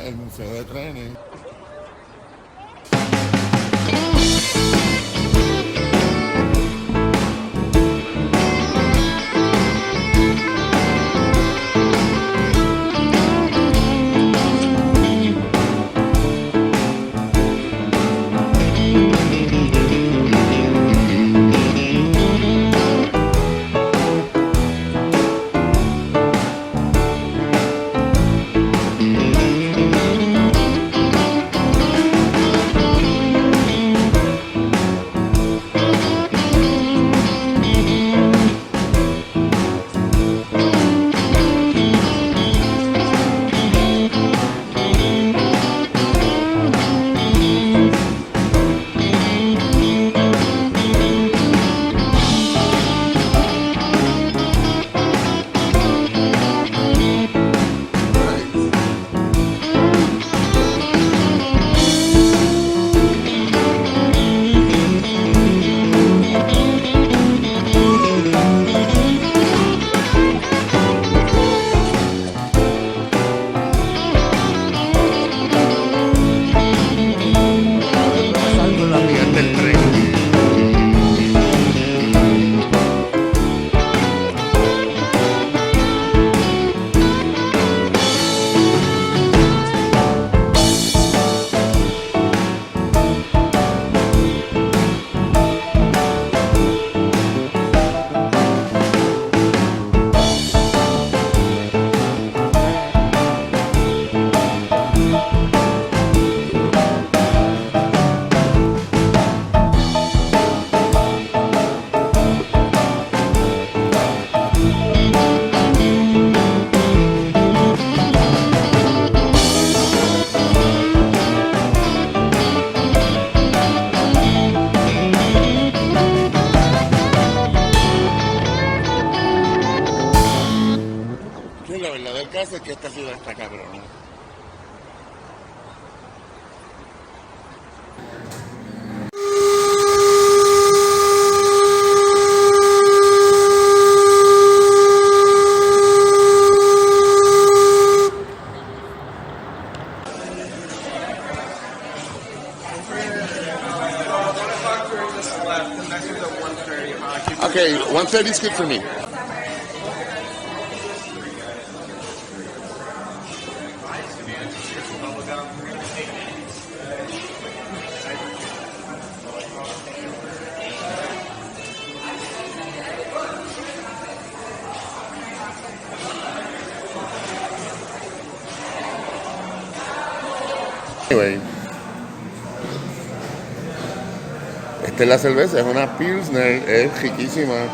el Museo de Trenes. La verdad del caso es que esta ciudad está cabrona. Okay, 1:30 is good for me. Anyway, esta es la cerveza, es una Pilsner, es riquísima.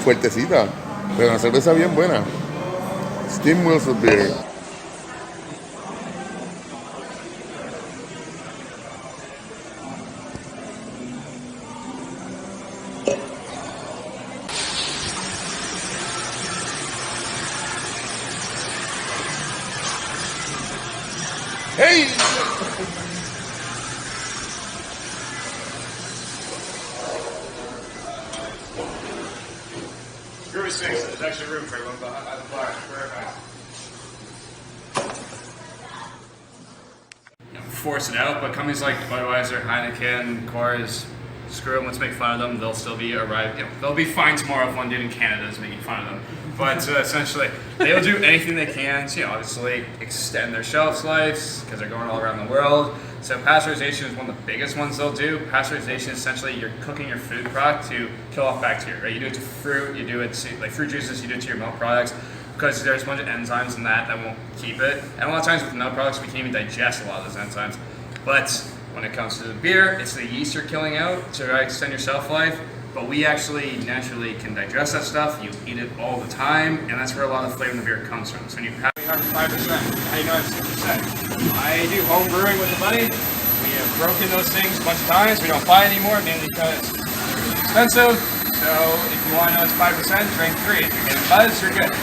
Fuertecita, pero una cerveza bien buena. Steam Wheels of Beer. Hey! Screw 6, there's actually room for one behind the bar. Very nice. Force it out, but companies like Budweiser, Heineken, Coors, screw them, let's make fun of them. They'll still be arrived. They'll be fine tomorrow if one dude in Canada is making fun of them. But essentially, they'll do anything they can to, obviously extend their shelf lives because they're going all around the world. So pasteurization is one of the biggest ones they'll do. Pasteurization is essentially you're cooking your food product to kill off bacteria. Right? You do it to fruit, you do it to like fruit juices, you do it to your milk products because there's a bunch of enzymes in that won't keep it. And a lot of times with milk products, we can't even digest a lot of those enzymes. But when it comes to the beer, it's the yeast you're killing out to extend your shelf life. But we actually naturally can digest that stuff. You eat it all the time, and that's where a lot of flavor in the beer comes from. So when you have 5%, how do you know it's 6%? I do home brewing with a buddy. We have broken those things a bunch of times. We don't buy anymore, mainly because it's expensive. So if you want to know it's 5%, drink 3. If you're getting buzz, you're good.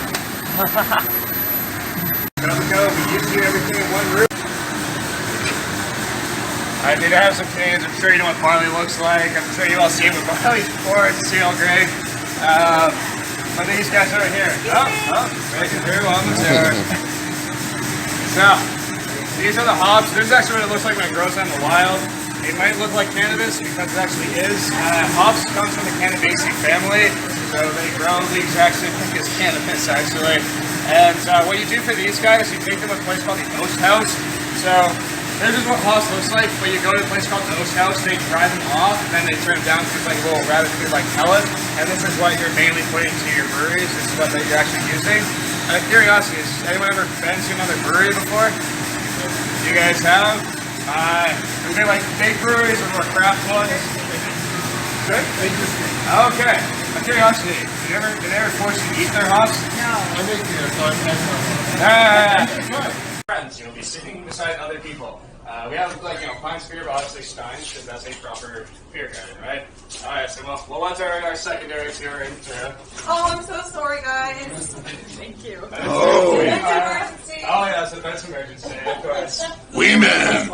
Go. We used to do everything in one room. I did have some cans. I'm sure you know what barley looks like. I'm sure you all seen it with barley before. It's steel gray. But these guys over here. Making through almost there. So, these are the hops. This is actually what it looks like when it grows out in the wild. It might look like cannabis because it actually is. Hops comes from the Cannabaceae family, so they grow the exact same thing as cannabis actually. And what you do for these guys, you take them to a place called the Oast House. So this is what hops looks like, but you go to a place called the Oast House, they dry them off, and then they turn them down to like a little rabbit food like pellet. And this is what you're mainly putting into your breweries. This is what you're actually using. Out of curiosity, has anyone ever been to another brewery before? You guys have? Are they like big breweries or more craft ones? Good? Okay. Out of curiosity, did they ever force you to eat their hops? No. I make beer, so I'm Friends, you'll be sitting beside other people. We have like, pints of beer, but obviously steins, because that's a proper beer garden, right? Alright, so well, what's our secondary to our intro? Oh, I'm so sorry, guys. Thank you. Oh. That's emergency. Oh yeah, so that's emergency, of course. Women!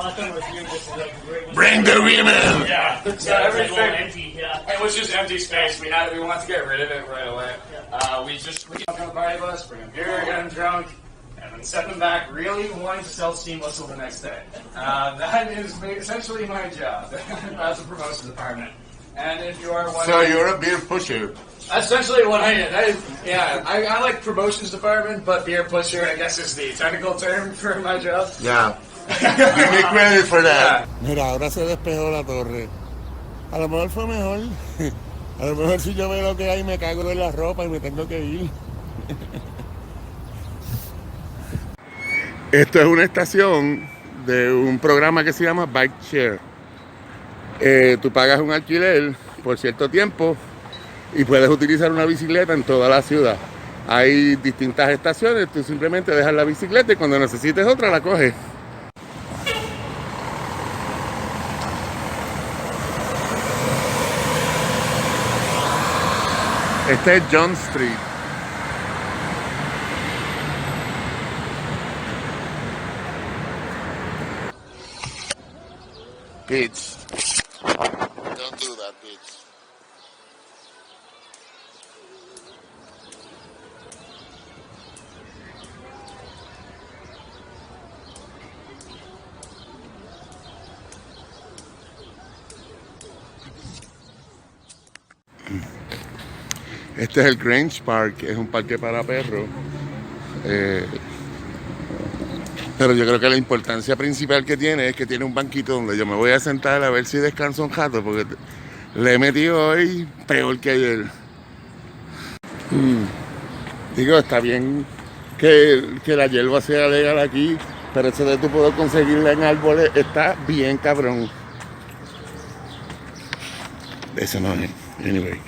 Bring the women! Yeah, so everything, it was just empty space. We wanted to get rid of it right away. We jumped on the party bus, bring a beer, get them drunk, and then set them back, really wanting to sell steam whistle the next day. That is essentially my job as a promotion department. And if you are one, So you're a beer pusher. essentially what I am. I like promotions department, but beer pusher, I guess, is the technical term for my job. Yeah. Give me credit for that. Mira, ahora se despejó la torre. A lo mejor fue mejor. A lo mejor si yo veo lo que hay me cago en la ropa y me tengo que ir. Esto es una estación de un programa que se llama Bike Share. Tú pagas un alquiler por cierto tiempo y puedes utilizar una bicicleta en toda la ciudad. Hay distintas estaciones, tú simplemente dejas la bicicleta y cuando necesites otra la coges. Este es John Street. Bitch. Don't do that, bitch. Este es el Grange Park, es un parque para perros. Pero yo creo que la importancia principal que tiene es que tiene un banquito donde yo me voy a sentar a ver si descanso un rato, porque le he metido hoy peor que ayer. Digo, está bien que la hierba sea legal aquí, pero eso de tú poder conseguirla en árboles está bien cabrón. Eso no es. Anyway.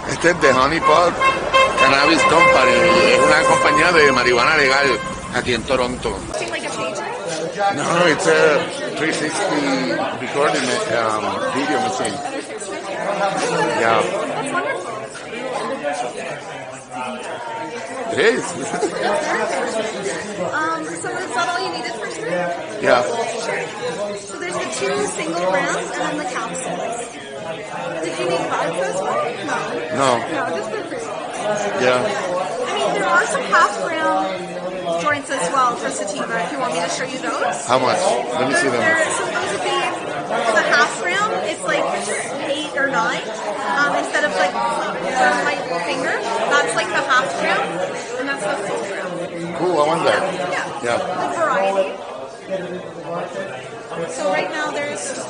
Este es de Honey Pot Cannabis Company. Es una compañía de marihuana legal aquí en Toronto. No, it's a 360 recording video machine. Yeah. It is. So is that all you needed for today? Yeah. So there's the 2 single grams and then the capsules. Did you need buds as well? No. No, just the fruit. Yeah. I mean, there are some half-gram joints as well for sativa if you want me to show you those. How much? Let me see them. So those would be, for the half-gram, it's like 8 or 9. Instead of like my finger, that's like the half-gram, and that's the full gram. Cool, I want that. Yeah. Yeah. The variety. So right now there's 2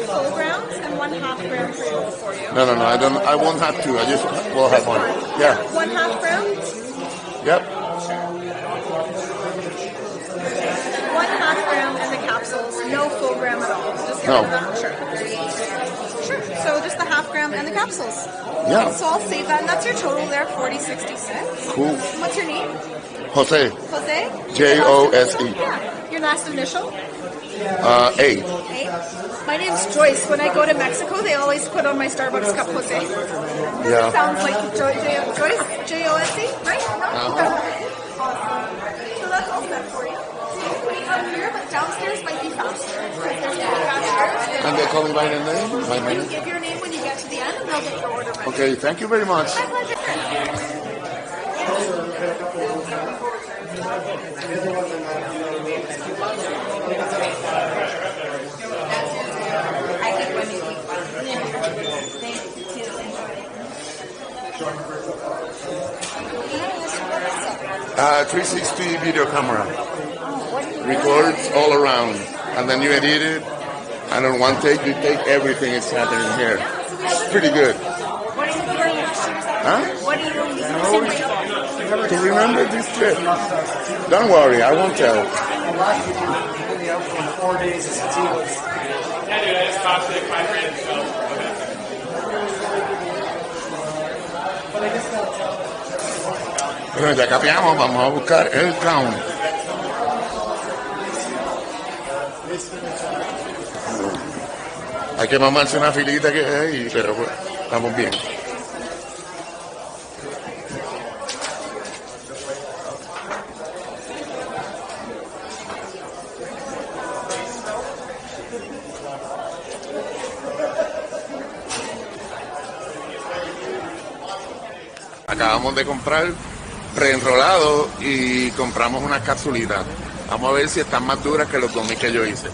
full grams and 1 half-gram for you. No, I won't have to. I just will have one. Yeah. 1 half-gram? Yep. 1 half-gram and the capsules, no full gram at all. Just get rid of that. Sure. Sure. So just the half-gram and the capsules. Yeah. So I'll save that, and that's your total there, 40.66. Cool. What's your name? Jose. Jose? Jose. Yeah. Your last initial? A. A. My name's Joyce. When I go to Mexico, they always put on my Starbucks cup Jose. Yeah. It sounds like Joyce, J-O-S-E, right? Uh-huh. So that's all set for you. We come here, but downstairs might be faster. There's downstairs. And they call me by the name? By my You name? give your name when you get to the end, and they'll get your order ready. Okay, thank you very much. My pleasure. Uh, 360 video camera. Records all around. And then you edit it. And on one take, you take everything that's happening here. It's pretty good. Huh? What do you To remember this trip. Don't worry, I won't tell. For 4 days of sativas. Yeah, dude, I just cost like $5,000. Bueno, ya capeamos, vamos a buscar el count. Hay que mamarse una filita que hay, pero pues, estamos bien. Acabamos de comprar preenrolado y compramos unas capsulitas. Vamos a ver si están más duras que los gummies que yo hice.